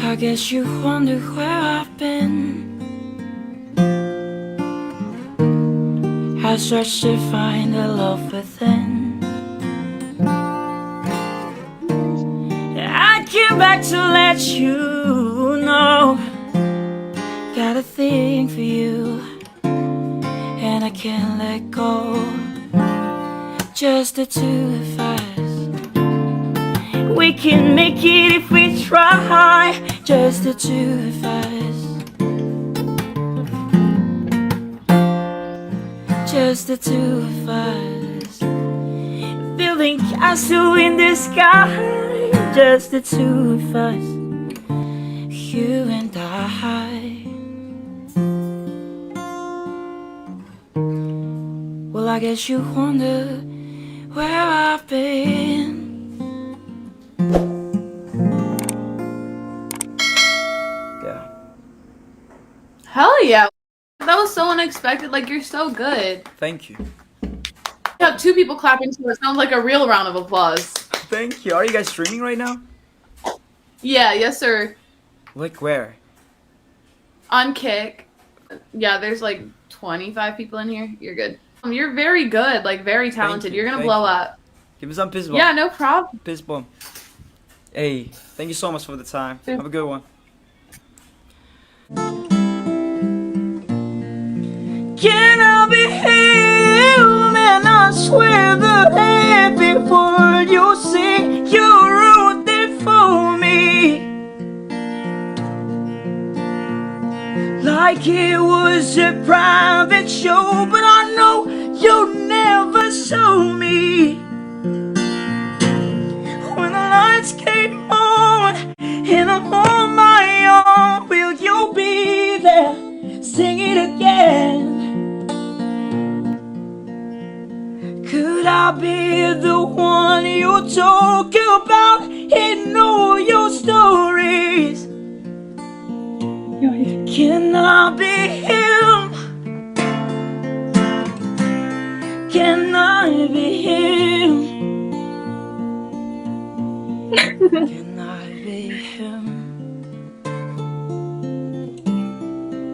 I guess you wonder where I've been. I searched to find the love within. I came back to let you know, got a thing for you, and I can't let go. Just the two of us. We can make it if we try. Just the two of us. Just the two of us. Building castle in the sky. Just the two of us. You and I. Well, I guess you wonder where I've been. Yeah. Hell yeah. That was so unexpected. Like, you're so good. Thank you. You have two people clapping, so it sounds like a real round of applause. Thank you. Are you guys streaming right now? Yeah, yes, sir. Like where? On Kick. Yeah, there's like 25 people in here. You're good. You're very good, like very talented. You're gonna blow up. Give me some piss bomb. Yeah, no problem. Piss bomb. Hey, thank you so much for the time. Have a good one. Can I be him? And I swear the every word you sing, you wrote it for me. Like it was a private show, but I know you never saw me. When the lights came on and I'm on my own, will you be there? Sing it again. Could I be the one you talk about in all your stories? Can I be him? Can I be him? Can I be him?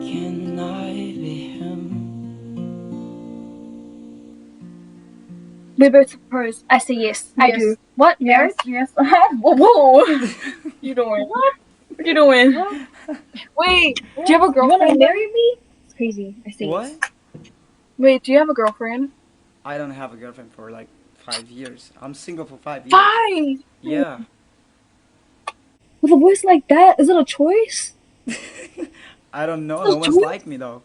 Can I be him? We both propose. I say yes. I Yes. do. What? Yes, yes. Whoa. You doing? What? What you doing? Wait, do you have a You wanna girlfriend? marry me? It's crazy. I say What? yes. Wait, do you have a girlfriend? I don't have a girlfriend for like 5 years. I'm single for 5 years. 5! Yeah. With a voice like that, is it a choice? I don't know. No one's like me though.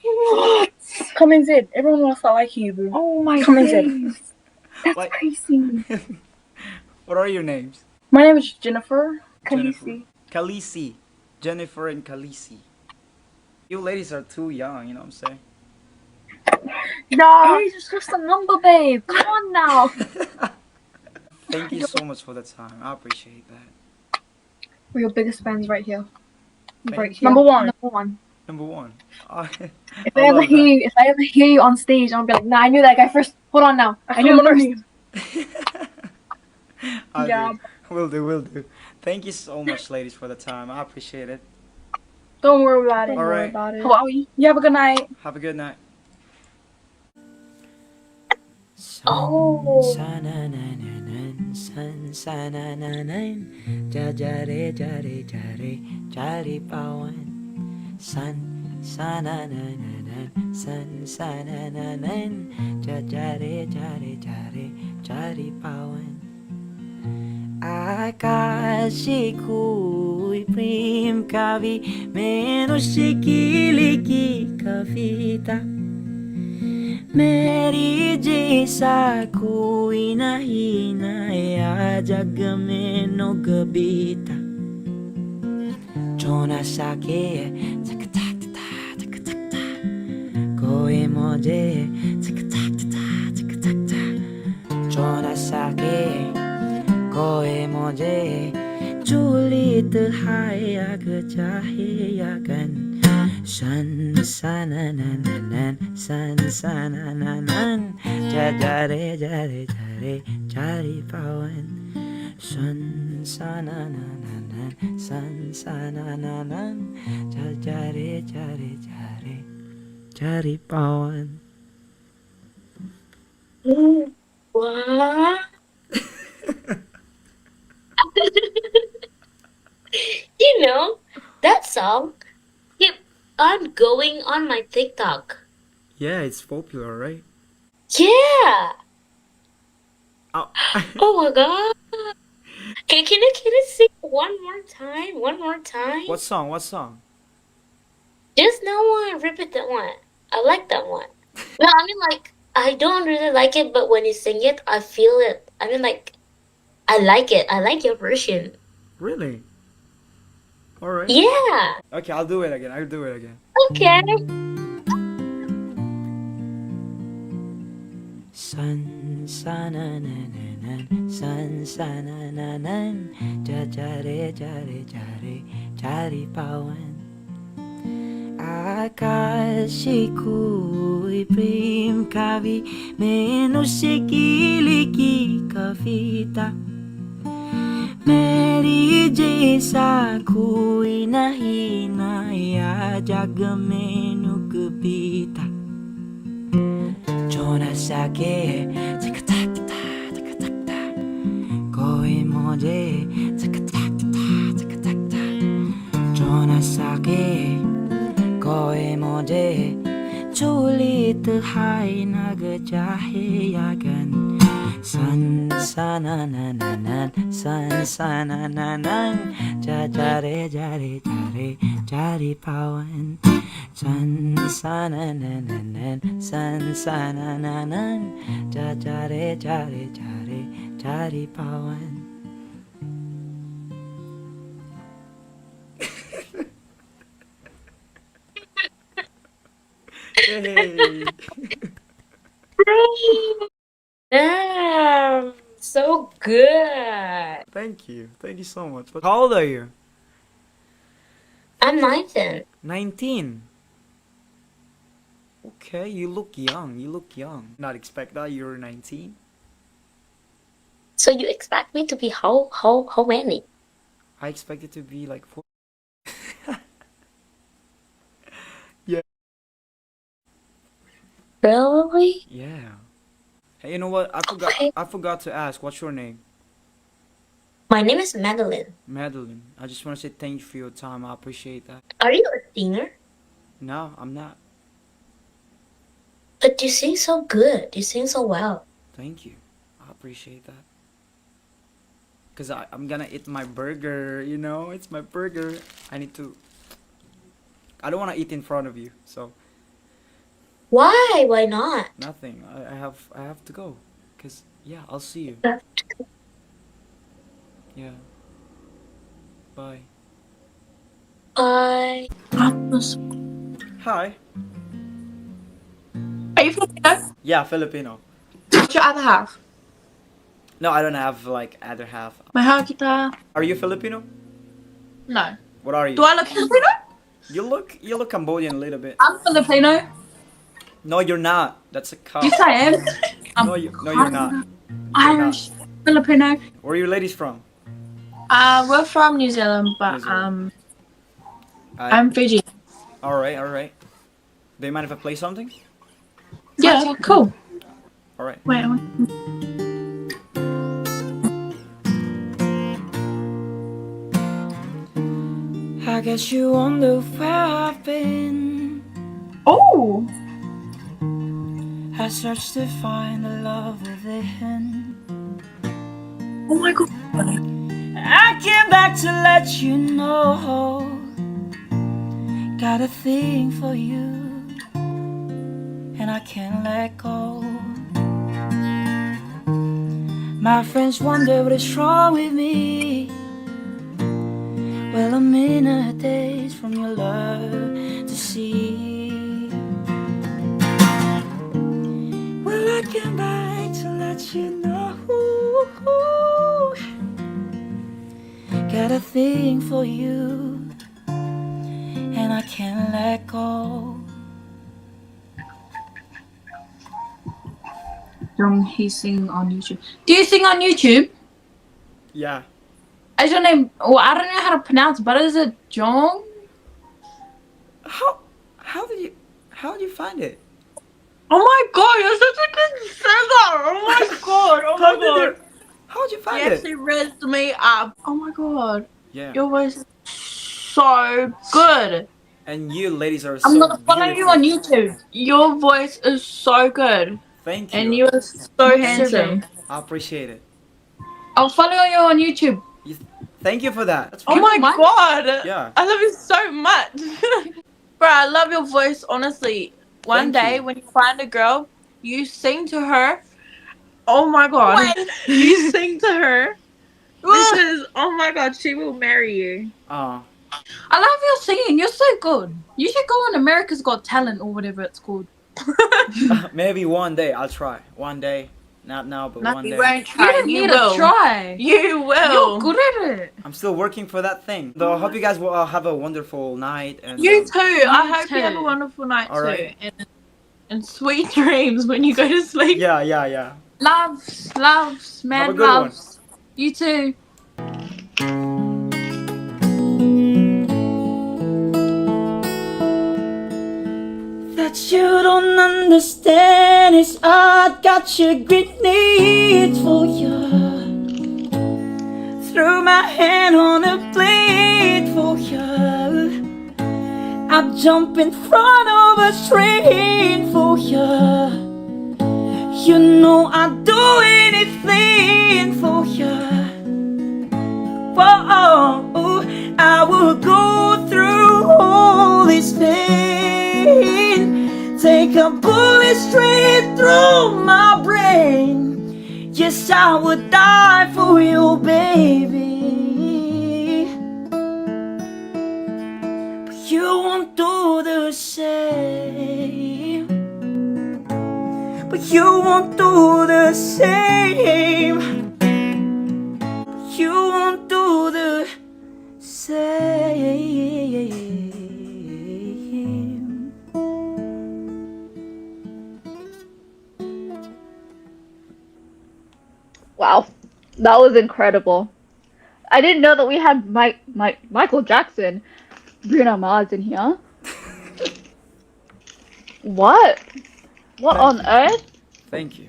What? Come in, Zid. Everyone wants to like you, boo. Oh my Come in, days. Zid. That's Like- crazy. What are your names? My name is Jennifer Jennifer. Khaleesi. Khaleesi. Jennifer and Khaleesi. You ladies are too young, you know what I'm saying? Yeah. Age is just a number, babe. Come on now. Thank you so much for the time. I appreciate that. We're your biggest fans right here. Thank Right you. here. Number one. Number one. Number one. If I ever hear you on stage, I'll be like, nah, I knew that guy first. Hold on now. I knew him first. Yeah. Will do. Thank you so much, ladies, for the time. I appreciate it. Don't worry about it. All Don't worry right. about it. Hawaii. You have a good night. Have a good night. Oh. आकाशिकुई प्रेम कावी मेनुषिकीली की कविता मेरी जैसा कोई नहीं नया जग में no गबीता जो न सके तक तक तक तक तक कोई मुझे तक तक तक तक तक जो न सके कोई मुझे जुलित हाय आग चाहे आगन Sun sana na na nan, sun sana na nan, jare jare jare jare pawan. Sun sana na na nan, sun sana na nan, jare jare jare jare pawan. What? You know, that song keep on going on my TikTok. Yeah, it's popular, right? Yeah. Oh. Oh my god. Can you sing one more time? One more time? What song? What song? Just no one. Repeat that one. I like that one. No, I mean like I don't really like it, but when you sing it, I feel it. I mean like I like it. I like your version. Really? Alright. Yeah. Okay, I'll do it again. I'll do it again. Okay. Sun sana na na nan, sun sana na nan, jare jare jare jare pawan. आकाशिको प्रेम काव्य मनुष्य की लिखी कविता मेरी जैसा कोई नहीं नया जग में नुक बीता जो न सके तक तक तक तक तक कोई मुझे तक तक तक तक तक जो न सके कोई मुझे चुलित हाय नग चाहे यागन सन सना ना ना नन सन सना ना नन जरे जरे जरे जरे पावन सन सना ना ना नन सन सना ना नन जरे जरे जरे जरे पावन. Hey. Damn, so good. Thank you so much. But how old are you? I'm 19. 19. Okay, you look young. Not expect that you're 19. So you expect me to be how many? I expected to be like 4. Really? Yeah. Hey, you know what? Okay. I forgot to ask. What's your name? My name is Madeline. Madeline. I just want to say thank you for your time. I appreciate that. Are you a singer? No, I'm not. But you sing so good. You sing so well. Thank you. I appreciate that. Cause I'm gonna eat my burger. You know, it's my burger. I don't want to eat in front of you. So Why? Why not? nothing. I have to go. Cause yeah, I'll see you. Yeah. Bye. Bye. Hi. Are you Filipino? Yeah, Filipino. What's your other half? No, I don't have like other half. Mahal kita. Are you Filipino? No. What are you? Do I look Filipino? You look Cambodian a little bit. I'm Filipino. No, you're not. That's a cop. Yes, I am. No, you're not. Irish. Filipino. Where are you ladies from? We're from New Zealand, but New Zealand. I'm Fiji. All right. Do you mind if I play something? Yeah, cool. All right. Wait. I guess you wonder where I've been. Oh. I searched to find the love within. Oh my god. I came back to let you know. Got a thing for you, and I can't let go. My friends wonder what is wrong with me. Well, I'm in a daze from your love to see. Well, I came back to let you know. Got a thing for you, and I can't let go. Jong, he sing on YouTube. Do you sing on YouTube? Yeah. Is your name? Well, I don't know how to pronounce, but is it Jong? How did you find it? Oh my god, you're such a good singer! Oh my god! Oh my god! How did you He find it? actually raised me up. Oh my god, Yeah. your voice is so good. And you ladies are I'm so gonna follow you on beautiful. YouTube. Your voice is so good, Thank and you. you are so handsome. I appreciate it. I'll follow you on YouTube. Thank you for that. That's Oh my god! Yeah. I love you so much. Bro, I love your voice, honestly. One Thank day you. when you find a girl, you sing to her. Oh my god. You sing to her. Because, oh my god, she will marry you. Oh. I love your singing. You're so good. You should go on America's Got Talent or whatever it's called. Maybe one day I'll try. One day. Not now, but No, one you day. won't try. You don't need to try. You will. You're good at it. I'm still working for that thing. Though I hope you guys will have a wonderful night. And You too. I hope you have a too. wonderful night All right. too. And sweet dreams when you go to sleep. Yeah. Loves, Have a man good one. loves. You too. That you don't understand is I got your great need for you. Threw my hand on a plate for you. I jump in front of a train for you. You know I'd do anything for you. Whoa, I will go through all this pain. Take a bullet straight through my brain. Yes, I would die for you, baby. But you won't do the same. But you won't do the same. But you won't do the same. Wow, that was incredible. I didn't know that we had Michael Jackson, Bruno Mars in here. What? What on earth? Thank you.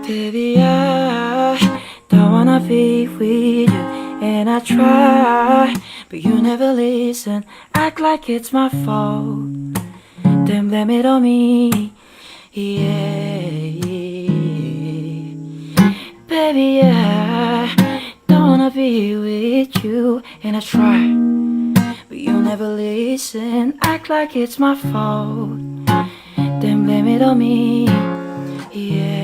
Baby, I don't wanna be with you, and I try, but you never listen. Act like it's my fault, then blame it on me. Yeah. Baby, I don't wanna be with you, and I try, but you never listen. Act like it's my fault, then blame it on me. Yeah.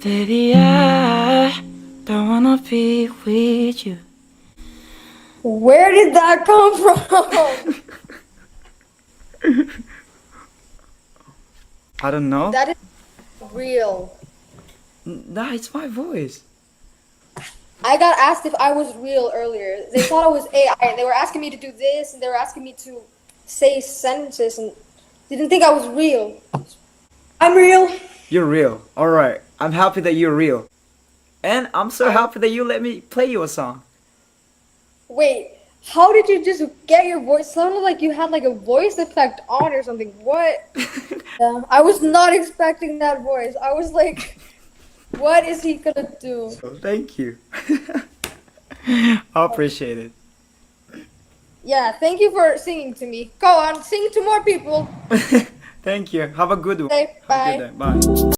Baby, I don't wanna be with you. Where did that come from? I don't know. That is real. Nah, it's my voice. I got asked if I was real earlier. They thought I was AI, and they were asking me to do this, and they were asking me to say sentences, and didn't think I was real. I'm real. You're real. Alright. I'm happy that you're real. And I'm so happy that you let me play you a song. Wait, how did you just get your voice? Sounded like you had like a voice effect on or something. What? I was not expecting that voice. I was like, what is he gonna do? So thank you. I appreciate it. Yeah, thank you for singing to me. Go on, sing to more people. Thank you. Have a good one. Okay, bye. Have a good day. Bye.